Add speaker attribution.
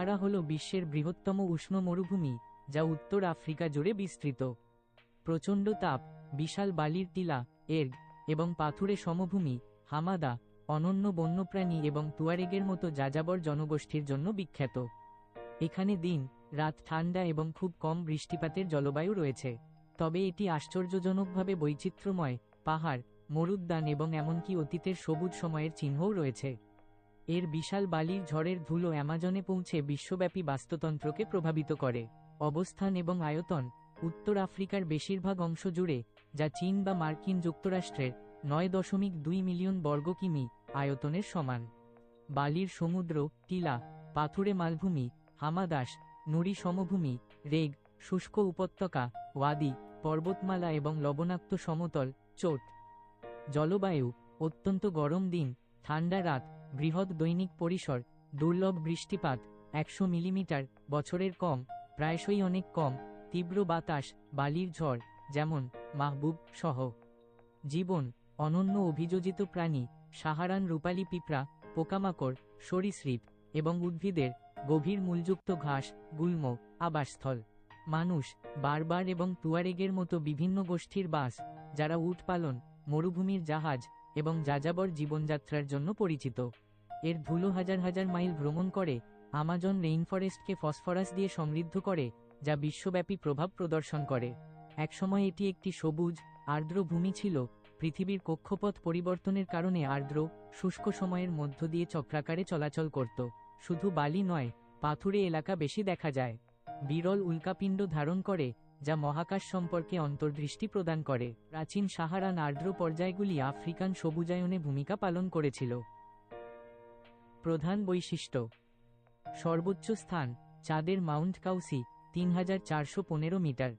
Speaker 1: সাহারা হল বিশ্বের বৃহত্তম উষ্ণ মরুভূমি, যা উত্তর আফ্রিকা জুড়ে বিস্তৃত। প্রচণ্ড তাপ, বিশাল বালির টিলা, এর্গ এবং পাথুরে সমভূমি, হামাদা, অনন্য বন্যপ্রাণী এবং তুয়ারেগের মতো যাযাবর জনগোষ্ঠীর জন্য বিখ্যাত। এখানে দিন রাত ঠান্ডা এবং খুব কম বৃষ্টিপাতের জলবায়ু রয়েছে। তবে এটি আশ্চর্যজনকভাবে বৈচিত্র্যময়, পাহাড়, মরুদ্যান এবং এমনকি অতীতের সবুজ সময়ের চিহ্নও রয়েছে। এর বিশাল বালির ঝড়ের ধুলো অ্যামাজনে পৌঁছে বিশ্বব্যাপী বাস্তুতন্ত্রকে প্রভাবিত করে। অবস্থান এবং আয়তন: উত্তর আফ্রিকার বেশিরভাগ অংশ জুড়ে, যা চীন বা মার্কিন যুক্তরাষ্ট্রের ৯.২ মিলিয়ন বর্গ কিমি আয়তনের সমান। বালির সমুদ্র, টিলা, পাথুরে মালভূমি, হামাদাস, নুড়ি সমভূমি, রেগ, শুষ্ক উপত্যকা, ওয়াদি, পর্বতমালা এবং লবণাক্ত সমতল, চোট। জলবায়ু: অত্যন্ত গরম দিন, ঠান্ডা রাত, বৃহৎ দৈনিক পরিসর, দুর্লভ বৃষ্টিপাত ১০০ মিলিমিটার বছরের কম, প্রায়শই অনেক কম, তীব্র বাতাস, বালির ঝড়, যেমন মাহবুব সহ। জীবন: অনন্য অভিযোজিত প্রাণী, সাহারান রূপালী পিঁপড়া, পোকামাকড়, সরীসৃপ এবং উদ্ভিদের গভীর মূলযুক্ত ঘাস, গুল্ম আবাসস্থল। মানুষ: বারবার এবং তুয়ারেগের মতো বিভিন্ন গোষ্ঠীর বাস, যারা উট পালন, মরুভূমির জাহাজ এবং যাযাবর জীবনযাত্রার জন্য পরিচিত। এর ধুলো হাজার হাজার মাইল ভ্রমণ করে, আমাজন রেইনফরেস্টকে ফসফরাস দিয়ে সমৃদ্ধ করে, যা বিশ্বব্যাপী প্রভাব প্রদর্শন করে। একসময় এটি একটি সবুজ, আর্দ্র ভূমি ছিল। পৃথিবীর কক্ষপথ পরিবর্তনের কারণে আর্দ্র, শুষ্ক সময়ের মধ্য দিয়ে চক্রাকারে চলাচল করত। শুধু বালি নয়, পাথুরে এলাকা বেশি দেখা যায়। বিরল উল্কাপিণ্ড ধারণ করে, যা মহাকাশ সম্পর্কে অন্তর্দৃষ্টি প্রদান করে। প্রাচীন সাহারান আর্দ্র পর্যায়গুলি আফ্রিকান সবুজায়নে ভূমিকা পালন করেছিল। প্রধান বৈশিষ্ট্য: সর্বোচ্চ স্থান চাঁদের মাউন্ট কাউসি, ৩৪১৫ মিটার।